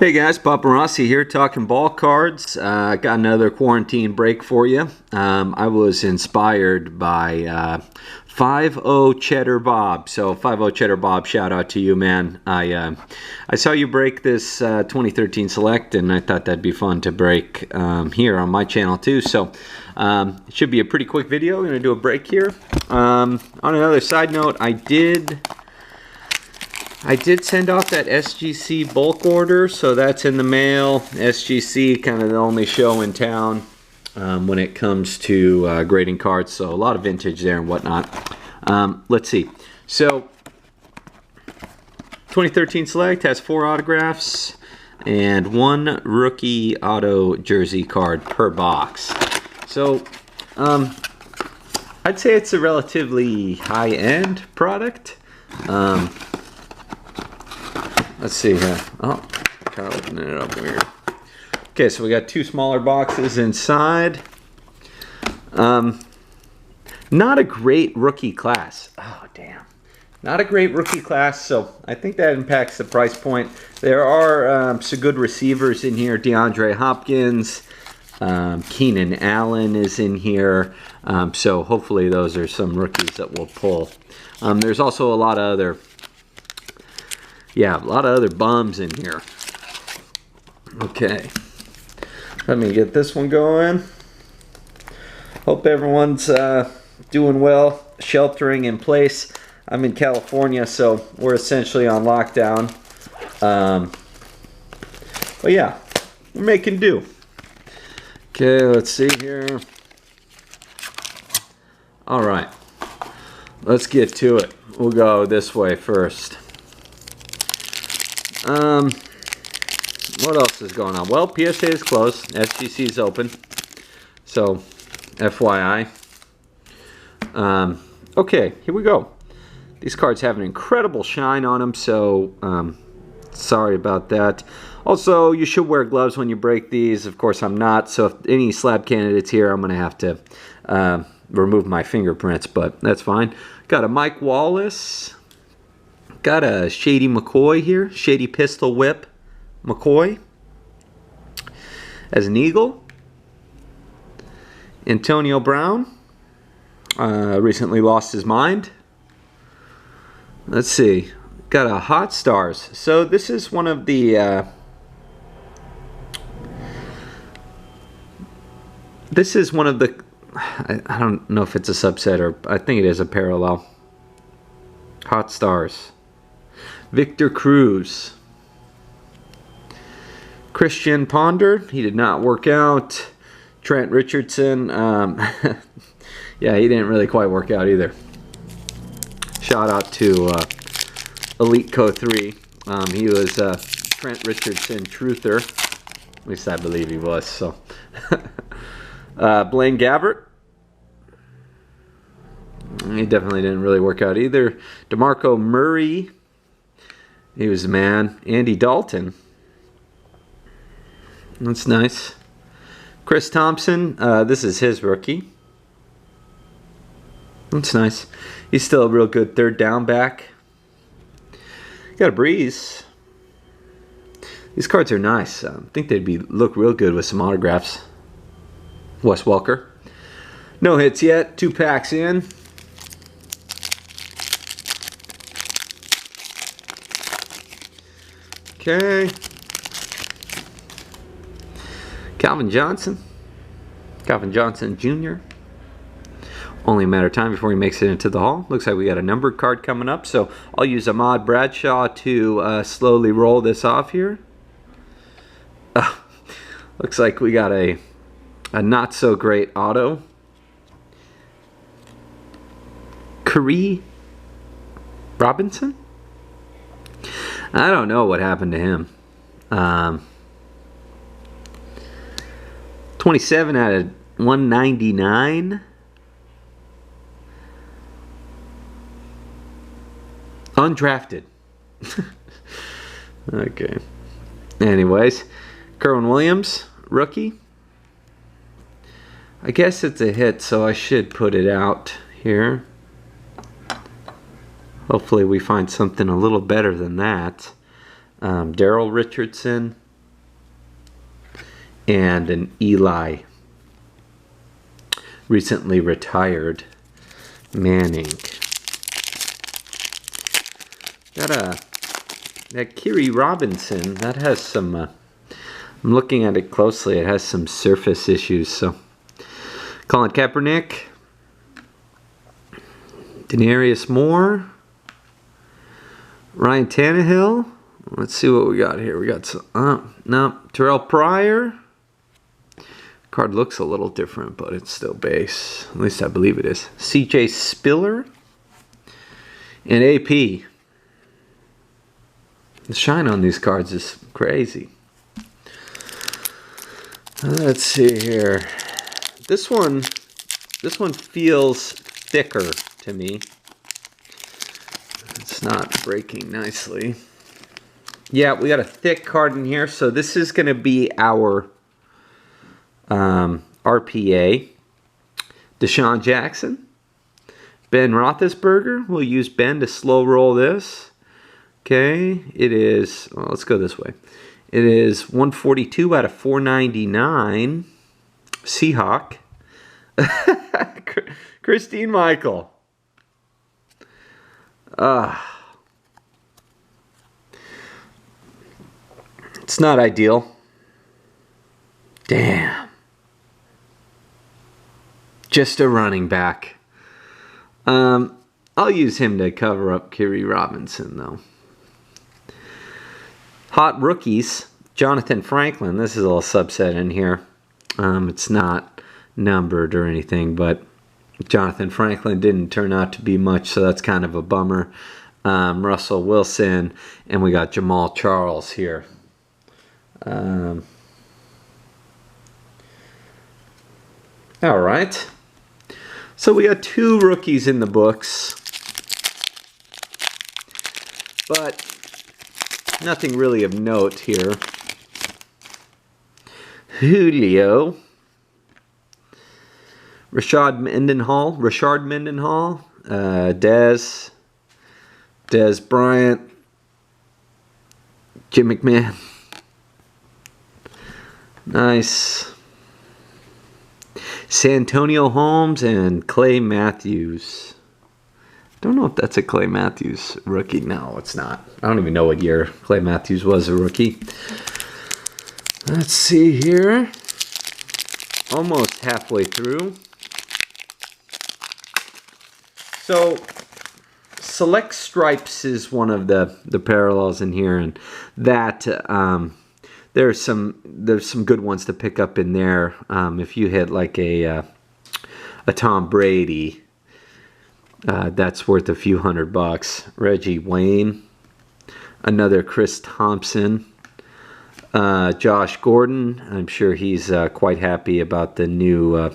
Hey guys, Papa Rossi here talking ball cards. Got another quarantine break for you. I was inspired by 5-0 Cheddar Bob. So 5-0 Cheddar Bob, shout out to you, man. I saw you break this 2013 Select, and I thought that'd be fun to break here on my channel too. So it should be a pretty quick video. I'm going to do a break here. On another side note, I did send off that SGC bulk order, so that's in the mail. SGC, kind of the only show in town when it comes to grading cards, so a lot of vintage there and whatnot. Let's see. So, 2013 Select has 4 autographs and 1 rookie auto jersey card per box. So, I'd say it's a relatively high-end product. Let's see here. Oh, kind of opening it up weird. Okay, so we got 2 smaller boxes inside. Not a great rookie class. Oh, damn. Not a great rookie class, so I think that impacts the price point. There are some good receivers in here. Deandre, Hopkins, Keenan Allen is in here. So hopefully those are some rookies that we'll pull. There's also a lot of other... Yeah, a lot of other bums in here. Okay. Let me get this one going. Hope everyone's doing well, sheltering in place. I'm in California, so we're essentially on lockdown. But yeah, we're making do. Okay, let's see here. All right. Let's get to it. We'll go this way first. What else is going on? Well, PSA is closed. SGC is open. So, FYI. Okay, here we go. These cards have an incredible shine on them, so sorry about that. Also, you should wear gloves when you break these. Of course, I'm not. So, if any slab candidates here, I'm going to have to remove my fingerprints, but that's fine. Got a Mike Wallace. Got a Shady McCoy here. Shady Pistol Whip McCoy. As an Eagle. Antonio Brown. Recently lost his mind. Let's see. Got a Hot Stars. So this is one of the... this is one of the... I don't know if it's a subset or... I think it is a parallel. Hot Stars. Victor Cruz. Christian Ponder, he did not work out. Trent Richardson, yeah, he didn't really quite work out either. Shout out to Elite Co 3. He was Trent Richardson truther. At least I believe he was. So, Blaine Gabbert. He definitely didn't really work out either. DeMarco Murray. He was the man. Andy Dalton. That's nice. Chris Thompson. This is his rookie. That's nice. He's still a real good third down back. Got a Breeze. These cards are nice. I think they'd look real good with some autographs. Wes Welker. No hits yet. 2 packs in. Okay. Calvin Johnson. Calvin Johnson Jr. Only a matter of time before he makes it into the hall. Looks like we got a numbered card coming up, so I'll use Ahmad Bradshaw to slowly roll this off here. Looks like we got a not so great auto. Khari Robinson? I don't know what happened to him. 27 out of 199. Undrafted. Okay. Anyways, Kerwin Williams, rookie. I guess it's a hit, so I should put it out here. Hopefully we find something a little better than that. Daryl Richardson. and an Eli. Recently retired Manning. That Kiri Robinson, that has some, I'm looking at it closely, it has some surface issues. So, Colin Kaepernick, Denarius Moore, Ryan Tannehill. Let's see what we got here. We got some, no, Terrell Pryor. Card looks a little different, but it's still base. At least I believe it is. CJ Spiller and AP. The shine on these cards is crazy. Let's see here. This one feels thicker to me. It's not breaking nicely. Yeah, we got a thick card in here, so this is going to be our RPA. Deshaun Jackson. Ben Roethlisberger. We'll use Ben to slow roll this. Okay, it is, well, let's go this way. It is 142 out of 499. Seahawk. Christine Michael. It's not ideal. Damn. Just a running back. I'll use him to cover up Kiri Robinson, though. Hot rookies. Jonathan Franklin. This is a little subset in here. It's not numbered or anything, but Jonathan Franklin didn't turn out to be much, so that's kind of a bummer. Russell Wilson, and we got Jamal Charles here. All right. So we got 2 rookies in the books, but nothing really of note here. Julio. Rashard Mendenhall. Dez Bryant. Jim McMahon. Nice. Santonio Holmes and Clay Matthews. Don't know if that's a Clay Matthews rookie. No, it's not. I don't even know what year Clay Matthews was a rookie. Let's see here. Almost halfway through. So, Select Stripes is one of the parallels in here, and that there's some good ones to pick up in there. If you hit like a Tom Brady, that's worth a few $100. Reggie Wayne, another Chris Thompson, Josh Gordon. I'm sure he's quite happy about the new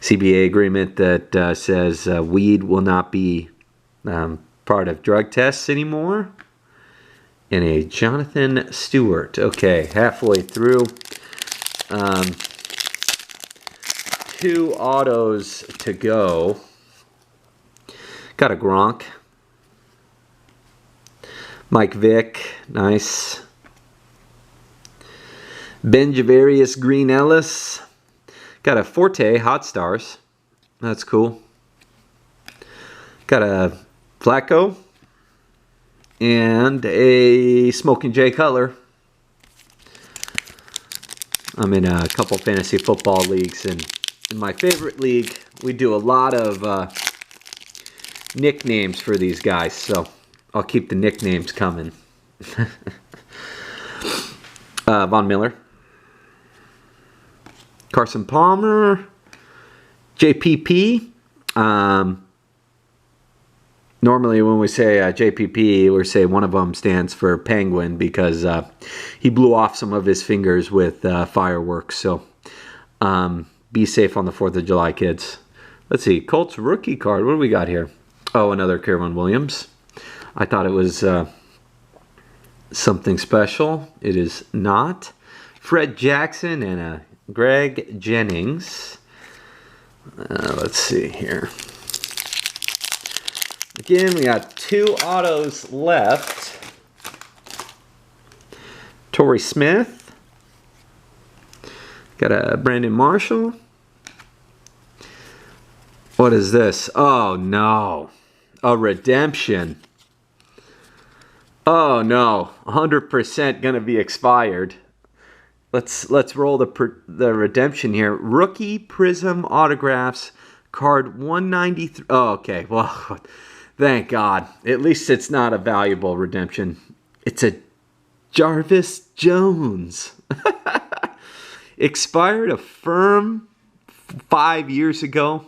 CBA agreement that says weed will not be part of drug tests anymore. And a Jonathan Stewart. Okay, halfway through. 2 autos to go. Got a Gronk. Mike Vick. Nice. Ben Javarius Green Ellis. Got a Forte Hot Stars. That's cool. Got a Flacco. And a Smoking Jay Cutler. I'm in a couple fantasy football leagues, and in my favorite league, we do a lot of nicknames for these guys, so I'll keep the nicknames coming. Von Miller. Carson Palmer. JPP. Normally when we say JPP, we say one of them stands for Penguin because he blew off some of his fingers with fireworks. So be safe on the 4th of July, kids. Let's see. Colts rookie card. What do we got here? Oh, another Kieran Williams. I thought it was something special. It is not. Fred Jackson and a Greg Jennings. Let's see here. Again, we got 2 autos left. Torrey Smith. Got a Brandon Marshall. What is this? Oh no, a redemption. Oh no, 100% gonna be expired. Let's roll the redemption here. Rookie Prism autographs, card 193. Oh, okay. Well, thank God. At least it's not a valuable redemption. It's a Jarvis Jones. Expired a firm 5 years ago.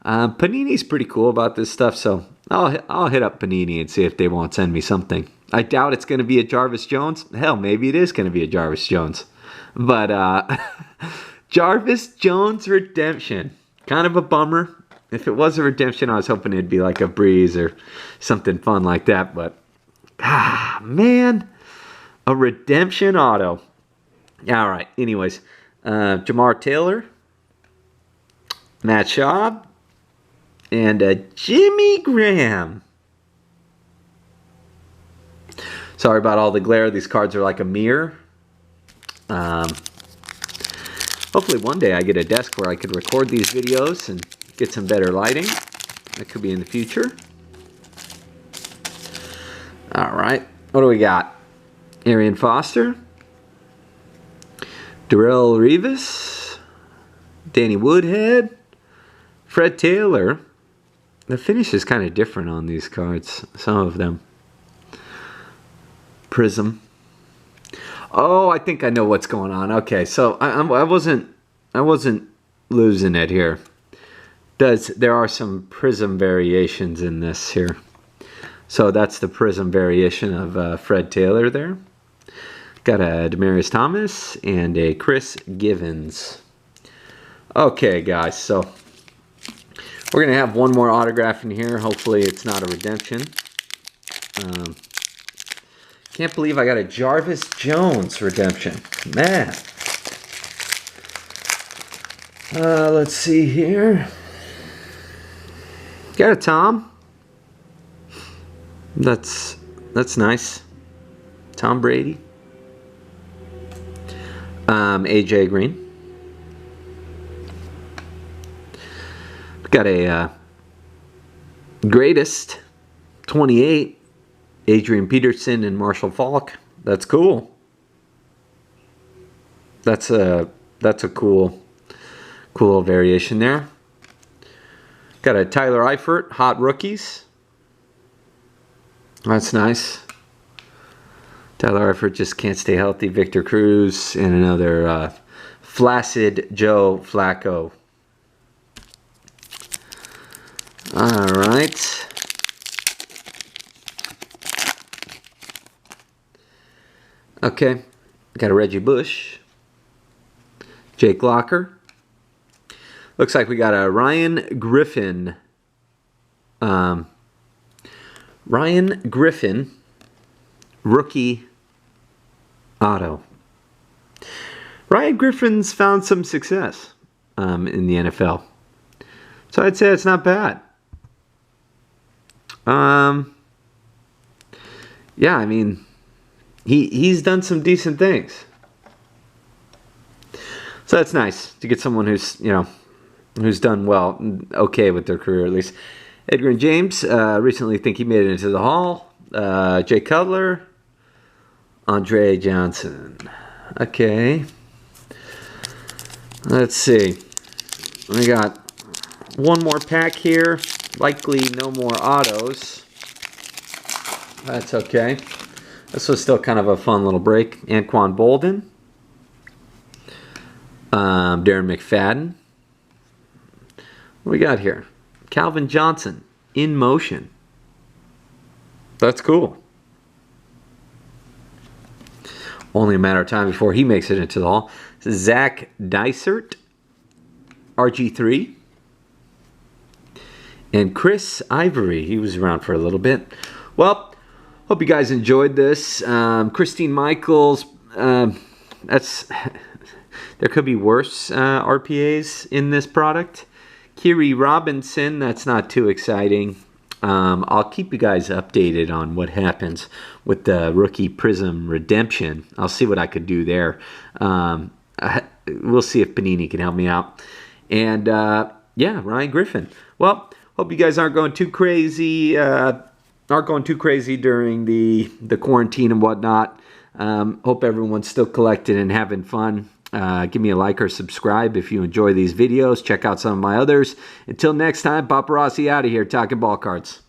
Panini's pretty cool about this stuff, so I'll hit up Panini and see if they won't send me something. I doubt it's going to be a Jarvis Jones. Hell, maybe it is going to be a Jarvis Jones. But Jarvis Jones redemption. Kind of a bummer. If it was a redemption, I was hoping it'd be like a Breeze or something fun like that. But, man, a redemption auto. All right, anyways. Jamar Taylor, Matt Schaub, and Jimmy Graham. Sorry about all the glare. These cards are like a mirror. Hopefully one day I get a desk where I could record these videos and get some better lighting. That could be in the future. All right. What do we got? Arian Foster. Darrelle Revis. Danny Woodhead. Fred Taylor. The finish is kind of different on these cards. Some of them. Prism. Oh, I think I know what's going on. Okay, so I wasn't losing it here. There are some Prism variations in this here. So that's the Prism variation of Fred Taylor there. Got a Demaryius Thomas and a Chris Givens. Okay, guys, so we're going to have one more autograph in here. Hopefully it's not a redemption. Can't believe I got a Jarvis Jones redemption. Man. Let's see here. Got a Tom. That's nice. Tom Brady. AJ Green. Got a greatest 28. Adrian Peterson and Marshall Faulk. That's cool. That's a cool variation there. Got a Tyler Eifert, Hot Rookies. That's nice. Tyler Eifert just can't stay healthy. Victor Cruz and another flaccid Joe Flacco. All right. Okay, got a Reggie Bush, Jake Locker. Looks like we got a Ryan Griffin. Ryan Griffin, rookie auto. Ryan Griffin's found some success in the NFL, so I'd say it's not bad. Yeah, I mean. He's done some decent things. So that's nice to get someone who's done well, okay with their career at least. Edgar and James, recently think he made it into the Hall. Jay Cutler. Andre Johnson. Okay. Let's see. We got one more pack here. Likely no more autos. That's okay. This was still kind of a fun little break. Anquan Bolden. Darren McFadden. What we got here? Calvin Johnson. In motion. That's cool. Only a matter of time before he makes it into the Hall. Zach Dysert. RG3. And Chris Ivory. He was around for a little bit. Well, hope you guys enjoyed this. Christine Michaels, there could be worse RPAs in this product. Kiri Robinson, that's not too exciting. I'll keep you guys updated on what happens with the rookie Prism redemption. I'll see what I could do there. we'll see if Panini can help me out. And yeah, Ryan Griffin. Well, hope you guys aren't going too crazy. During the quarantine and whatnot. Hope everyone's still collecting and having fun. Give me a like or subscribe if you enjoy these videos. Check out some of my others. Until next time, Paparazzi out of here talking ball cards.